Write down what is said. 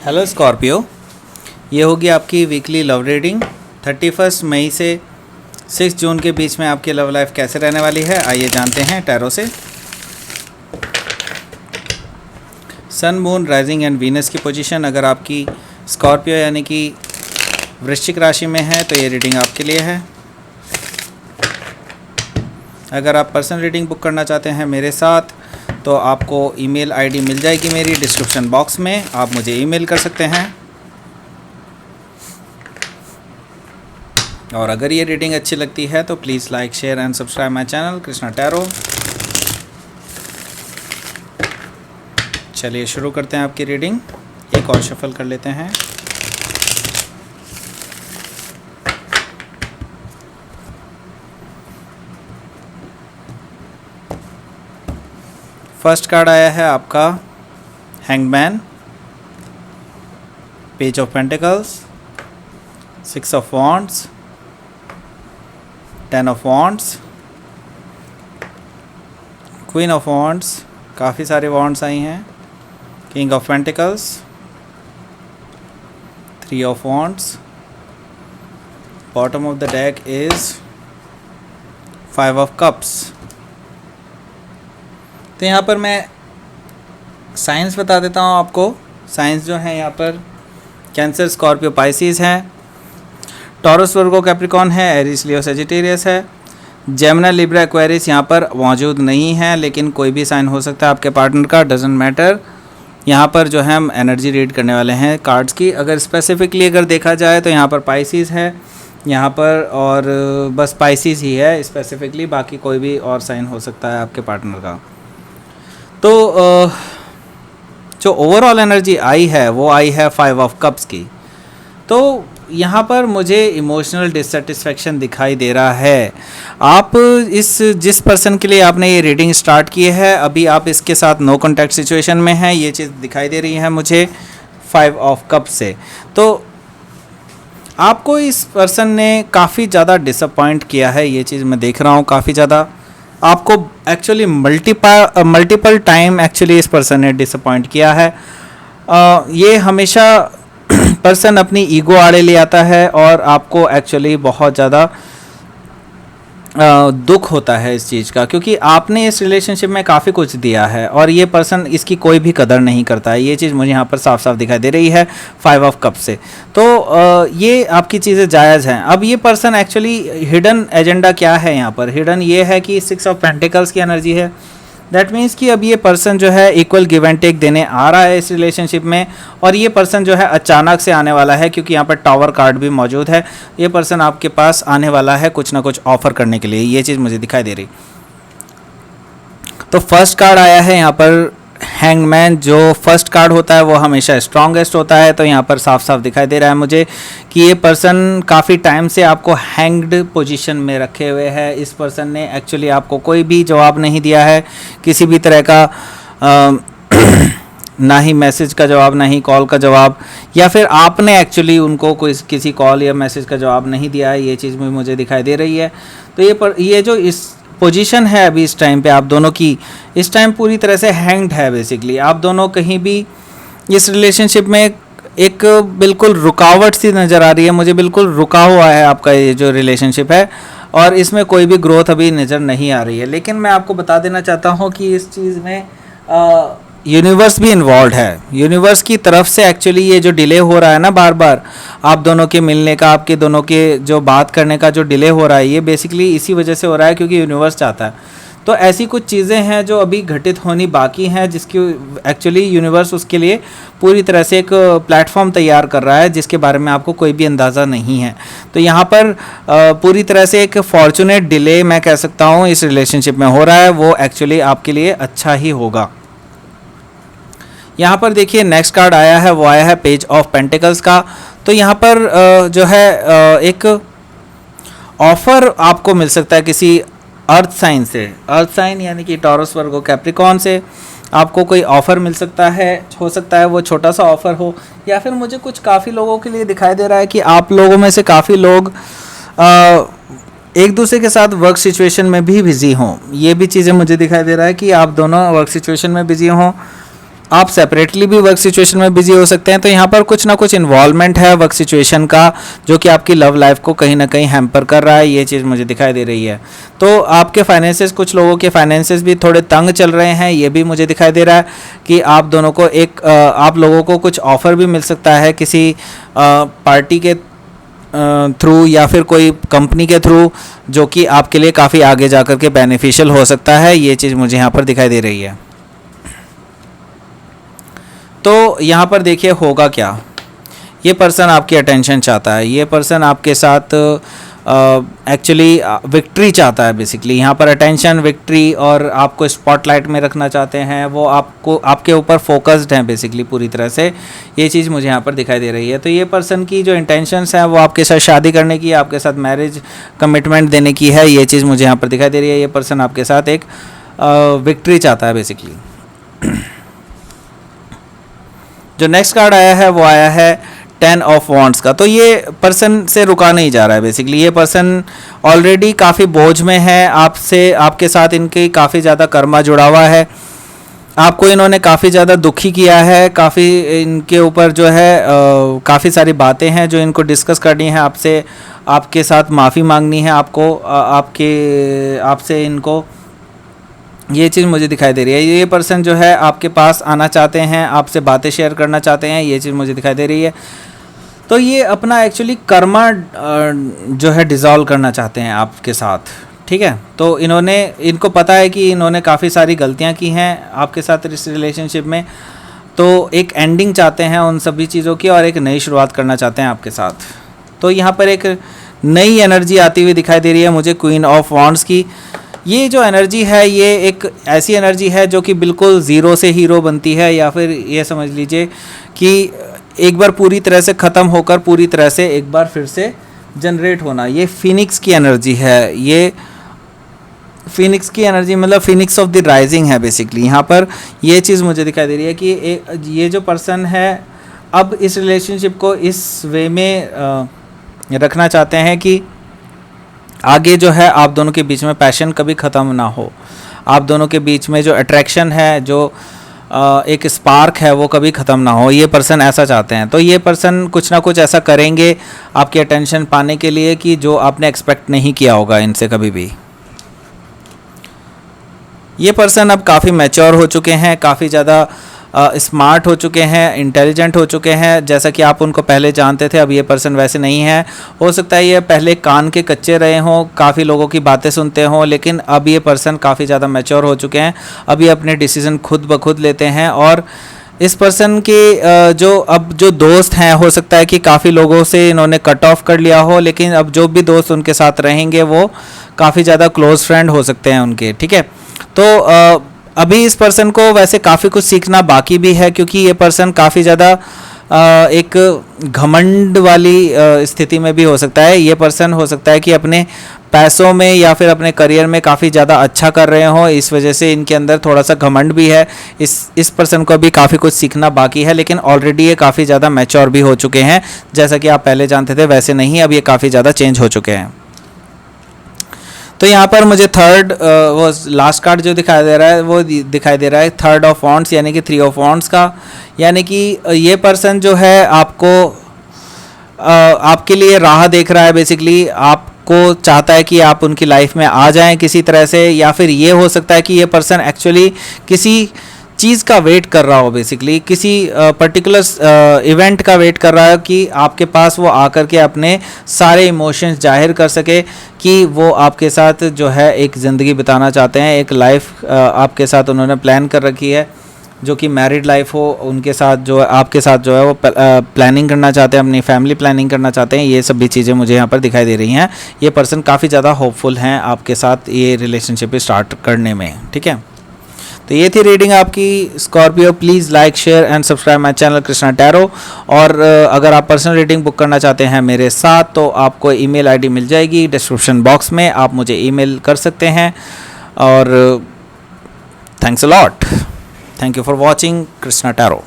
Hello Scorpio, ये होगी आपकी वीकली लव रीडिंग 31 मई से 6 जून के बीच में आपकी लव लाइफ कैसे रहने वाली है। आइए जानते हैं टैरो से। सन, मून, राइजिंग एंड वीनस की पोजीशन अगर आपकी स्कॉर्पियो यानी कि वृश्चिक राशि में है तो ये रीडिंग आपके लिए है। अगर आप पर्सनल रीडिंग बुक करना चाहते हैं मेरे साथ तो आपको ईमेल आईडी मिल जाएगी मेरी डिस्क्रिप्शन बॉक्स में, आप मुझे ईमेल कर सकते हैं। और अगर ये रीडिंग अच्छी लगती है तो please like, share and subscribe my channel Krishna tarot. चलिए शुरू करते हैं आपकी रीडिंग। एक और शफल कर लेते हैं। फर्स्ट कार्ड आया है आपका hangman, page of pentacles, 6 of wands, 10 of wands, queen of wands, काफ़ी सारे वॉन्ड्स आई हैं, king of pentacles, 3 of wands, bottom of the deck is 5 of cups. तो यहाँ पर मैं साइंस बता देता हूँ आपको। साइंस जो है यहाँ पर कैंसर, स्कॉर्पियो, पाइसिस हैं, टॉरस, वर्गो, कैप्रिकॉन है, एरीज, लियो, सजिटेरियस है, जेमिनी, लिब्रा, एक्वेरियस यहाँ पर मौजूद नहीं है, लेकिन कोई भी साइन हो सकता है आपके पार्टनर का, डजंट मैटर। यहाँ पर जो है हम एनर्जी रीड करने वाले हैं कार्ड्स की। अगर स्पेसिफिकली अगर देखा जाए तो यहाँ पर पाइसिस है यहाँ पर, और बस पाइसिस ही है स्पेसिफिकली, बाकी कोई भी और साइन हो सकता है आपके पार्टनर का। तो जो ओवरऑल एनर्जी आई है वो आई है 5 ऑफ कप्स की। तो यहाँ पर मुझे इमोशनल डिससेटिस्फैक्शन दिखाई दे रहा है। आप जिस पर्सन के लिए आपने ये रीडिंग स्टार्ट की है, अभी आप इसके साथ नो कॉन्टैक्ट सिचुएशन में हैं, ये चीज़ दिखाई दे रही है मुझे 5 ऑफ कप्स से। तो आपको इस पर्सन ने काफ़ी ज़्यादा डिसअपॉइंट किया है, ये चीज़ मैं देख रहा हूँ। काफ़ी ज़्यादा आपको एक्चुअली मल्टीपल टाइम एक्चुअली इस पर्सन ने डिसअपॉइंट किया है। ये हमेशा पर्सन अपनी ईगो आड़े ले आता है और आपको एक्चुअली बहुत ज़्यादा दुख होता है इस चीज़ का, क्योंकि आपने इस रिलेशनशिप में काफ़ी कुछ दिया है और ये पर्सन इसकी कोई भी कदर नहीं करता है। ये चीज़ मुझे यहाँ पर साफ साफ दिखाई दे रही है 5 ऑफ कप से। तो ये आपकी चीज़ें जायज़ हैं। अब ये पर्सन एक्चुअली हिडन एजेंडा क्या है यहाँ पर? हिडन ये है कि 6 ऑफ पेंटिकल्स की एनर्जी है। दैट मीन्स कि अब ये पर्सन जो है इक्वल गिव एंड टेक देने आ रहा है इस रिलेशनशिप में, और ये पर्सन जो है अचानक से आने वाला है, क्योंकि यहाँ पर टावर कार्ड भी मौजूद है। ये पर्सन आपके पास आने वाला है कुछ ना कुछ ऑफर करने के लिए, ये चीज़ मुझे दिखाई दे रही। तो फर्स्ट कार्ड आया है यहाँ पर हैंगमैन। जो फर्स्ट कार्ड होता है वो हमेशा स्ट्रॉन्गेस्ट होता है। तो यहाँ पर साफ साफ दिखाई दे रहा है मुझे कि ये पर्सन काफ़ी टाइम से आपको हैंग्ड पोजीशन में रखे हुए है। इस पर्सन ने एक्चुअली आपको कोई भी जवाब नहीं दिया है, किसी भी तरह का ना ही मैसेज का जवाब, ना ही कॉल का जवाब, या फिर आपने एक्चुअली उनको कोई किसी कॉल या मैसेज का जवाब नहीं दिया है। ये चीज़ मुझे दिखाई दे रही है। तो ये जो इस पोजीशन है अभी इस टाइम पे आप दोनों की, इस टाइम पूरी तरह से हैंग्ड है बेसिकली। आप दोनों कहीं भी इस रिलेशनशिप में एक बिल्कुल रुकावट सी नज़र आ रही है मुझे। बिल्कुल रुका हुआ है आपका ये जो रिलेशनशिप है, और इसमें कोई भी ग्रोथ अभी नज़र नहीं आ रही है। लेकिन मैं आपको बता देना चाहता हूँ कि इस चीज़ में यूनिवर्स भी इन्वॉल्व है। यूनिवर्स की तरफ से एक्चुअली ये जो डिले हो रहा है ना बार बार आप दोनों के मिलने का, आपके दोनों के जो बात करने का जो डिले हो रहा है, ये बेसिकली इसी वजह से हो रहा है क्योंकि यूनिवर्स चाहता है। तो ऐसी कुछ चीज़ें हैं जो अभी घटित होनी बाकी हैं, जिसकी एक्चुअली यूनिवर्स उसके लिए पूरी तरह से एक प्लेटफॉर्म तैयार कर रहा है, जिसके बारे में आपको कोई भी अंदाज़ा नहीं है। तो यहाँ पर पूरी तरह से एक फॉर्चुनेट डिले मैं कह सकता हूँ इस रिलेशनशिप में हो रहा है, वो एक्चुअली आपके लिए अच्छा ही होगा। यहाँ पर देखिए नेक्स्ट कार्ड आया है, वो आया है पेज ऑफ पेंटिकल्स का। तो यहाँ पर जो है एक ऑफ़र आपको मिल सकता है किसी अर्थ साइन से। अर्थ साइन यानी कि टॉरस, वर्गो, कैप्रिकॉन से आपको कोई ऑफ़र मिल सकता है। हो सकता है वो छोटा सा ऑफ़र हो, या फिर मुझे कुछ काफ़ी लोगों के लिए दिखाई दे रहा है कि आप लोगों में से काफ़ी लोग एक दूसरे के साथ वर्क सिचुएशन में भी बिज़ी हों। ये भी चीज़ें मुझे दिखाई दे रहा है कि आप दोनों वर्क सिचुएशन में बिज़ी हों। आप सेपरेटली भी वर्क सिचुएशन में बिजी हो सकते हैं। तो यहाँ पर कुछ ना कुछ इन्वॉल्वमेंट है वर्क सिचुएशन का, जो कि आपकी लव लाइफ को कहीं ना कहीं हैम्पर कर रहा है, ये चीज़ मुझे दिखाई दे रही है। तो आपके फाइनेंसेस, कुछ लोगों के फाइनेंसेस भी थोड़े तंग चल रहे हैं, ये भी मुझे दिखाई दे रहा है कि आप दोनों को आप लोगों को कुछ ऑफ़र भी मिल सकता है किसी पार्टी के थ्रू या फिर कोई कंपनी के थ्रू, जो कि आपके लिए काफ़ी आगे जा कर के बेनिफिशियल हो सकता है, ये चीज़ मुझे यहाँ पर दिखाई दे रही है। तो यहाँ पर देखिए होगा क्या, ये पर्सन आपकी अटेंशन चाहता है, ये पर्सन आपके साथ एक्चुअली विक्ट्री चाहता है बेसिकली। यहाँ पर अटेंशन, विक्ट्री और आपको स्पॉटलाइट में रखना चाहते हैं, वो आपको आपके ऊपर फोकस्ड हैं बेसिकली पूरी तरह से, ये चीज़ मुझे यहाँ पर दिखाई दे रही है। तो ये पर्सन की जो इंटेंशंस हैं वो आपके साथ शादी करने की, आपके साथ मैरिज कमिटमेंट देने की है, ये चीज़ मुझे यहाँ पर दिखाई दे रही है। ये पर्सन आपके साथ एक विक्ट्री चाहता है बेसिकली। जो नेक्स्ट कार्ड आया है वो आया है 10 ऑफ वॉन्ड्स का। तो ये पर्सन से रुका नहीं जा रहा है बेसिकली, ये पर्सन ऑलरेडी काफ़ी बोझ में है आपसे, आपके साथ इनकी काफ़ी ज़्यादा कर्मा जुड़ा हुआ है, आपको इन्होंने काफ़ी ज़्यादा दुखी किया है, काफ़ी इनके ऊपर जो है काफ़ी सारी बातें हैं जो इनको डिस्कस करनी है आपसे, आपके साथ माफ़ी मांगनी है आपको, आपसे इनको, ये चीज़ मुझे दिखाई दे रही है। ये पर्सन जो है आपके पास आना चाहते हैं, आपसे बातें शेयर करना चाहते हैं, ये चीज़ मुझे दिखाई दे रही है। तो ये अपना एक्चुअली कर्मा जो है डिज़ोल्व करना चाहते हैं आपके साथ, ठीक है। तो इनको पता है कि इन्होंने काफ़ी सारी गलतियां की हैं आपके साथ इस रिलेशनशिप में, तो एक एंडिंग चाहते हैं उन सभी चीज़ों की और एक नई शुरुआत करना चाहते हैं आपके साथ। तो यहाँ पर एक नई एनर्जी आती हुई दिखाई दे रही है मुझे क्वीन ऑफ वॉन्ड्स की। ये जो एनर्जी है ये एक ऐसी एनर्जी है जो कि बिल्कुल ज़ीरो से हीरो बनती है, या फिर ये समझ लीजिए कि एक बार पूरी तरह से ख़त्म होकर पूरी तरह से एक बार फिर से जनरेट होना। ये फिनिक्स की एनर्जी है, ये फिनिक्स की एनर्जी मतलब फिनिक्स ऑफ द राइजिंग है बेसिकली। यहाँ पर ये चीज़ मुझे दिखाई दे रही है कि ये जो पर्सन है अब इस रिलेशनशिप को इस वे में रखना चाहते हैं कि आगे जो है आप दोनों के बीच में पैशन कभी ख़त्म ना हो, आप दोनों के बीच में जो अट्रैक्शन है, जो एक स्पार्क है, वो कभी ख़त्म ना हो। ये पर्सन ऐसा चाहते हैं। तो ये पर्सन कुछ ना कुछ ऐसा करेंगे आपकी अटेंशन पाने के लिए कि जो आपने एक्सपेक्ट नहीं किया होगा इनसे कभी भी। ये पर्सन अब काफ़ी मैच्योर हो चुके हैं, काफ़ी ज़्यादा स्मार्ट हो चुके हैं, इंटेलिजेंट हो चुके हैं। जैसा कि आप उनको पहले जानते थे, अब ये पर्सन वैसे नहीं है। हो सकता है ये पहले कान के कच्चे रहे हों, काफ़ी लोगों की बातें सुनते हों, लेकिन अब ये पर्सन काफ़ी ज़्यादा मैच्योर हो चुके हैं। अब ये अपने डिसीज़न खुद ब खुद लेते हैं। और इस पर्सन के जो दोस्त हैं, हो सकता है कि काफ़ी लोगों से इन्होंने कट ऑफ कर लिया हो, लेकिन अब जो भी दोस्त उनके साथ रहेंगे वो काफ़ी ज़्यादा क्लोज फ्रेंड हो सकते हैं उनके, ठीक है। तो अभी इस पर्सन को वैसे काफ़ी कुछ सीखना बाकी भी है, क्योंकि ये पर्सन काफ़ी ज़्यादा एक घमंड वाली स्थिति में भी हो सकता है। ये पर्सन हो सकता है कि अपने पैसों में या फिर अपने करियर में काफ़ी ज़्यादा अच्छा कर रहे हों, इस वजह से इनके अंदर थोड़ा सा घमंड भी है। इस पर्सन को भी काफ़ी कुछ सीखना बाकी है, लेकिन ऑलरेडी ये काफ़ी ज़्यादा मैच्योर भी हो चुके हैं। जैसा कि आप पहले जानते थे वैसे नहीं, अब ये काफ़ी ज़्यादा चेंज हो चुके हैं। तो यहाँ पर मुझे थर्ड वो लास्ट कार्ड जो दिखाई दे रहा है वो दिखाई दे रहा है थर्ड ऑफ वॉन्ड्स, यानी कि 3 ऑफ वॉन्ड्स का। यानी कि ये पर्सन जो है आपके लिए राह देख रहा है बेसिकली, आपको चाहता है कि आप उनकी लाइफ में आ जाएं किसी तरह से, या फिर ये हो सकता है कि ये पर्सन एक्चुअली किसी चीज़ का वेट कर रहा हो बेसिकली, किसी पर्टिकुलर इवेंट का वेट कर रहा है कि आपके पास वो आकर के अपने सारे इमोशंस जाहिर कर सके कि वो आपके साथ जो है एक ज़िंदगी बिताना चाहते हैं, एक लाइफ आपके साथ उन्होंने प्लान कर रखी है, जो कि मैरिड लाइफ हो उनके साथ, जो आपके साथ जो है वो प्लानिंग करना चाहते हैं, अपनी फैमिली प्लानिंग करना चाहते हैं। ये सभी चीज़ें मुझे यहाँ पर दिखाई दे रही हैं। ये पर्सन काफ़ी ज़्यादा होपफुल हैं आपके साथ ये रिलेशनशिप स्टार्ट करने में, ठीक है। तो ये थी रीडिंग आपकी Scorpio. Please like, share and subscribe my channel Krishna tarot. और अगर आप पर्सनल रीडिंग बुक करना चाहते हैं मेरे साथ तो आपको ईमेल आईडी मिल जाएगी डिस्क्रिप्शन बॉक्स में, आप मुझे ईमेल कर सकते हैं। और thanks a lot, thank you for watching Krishna tarot.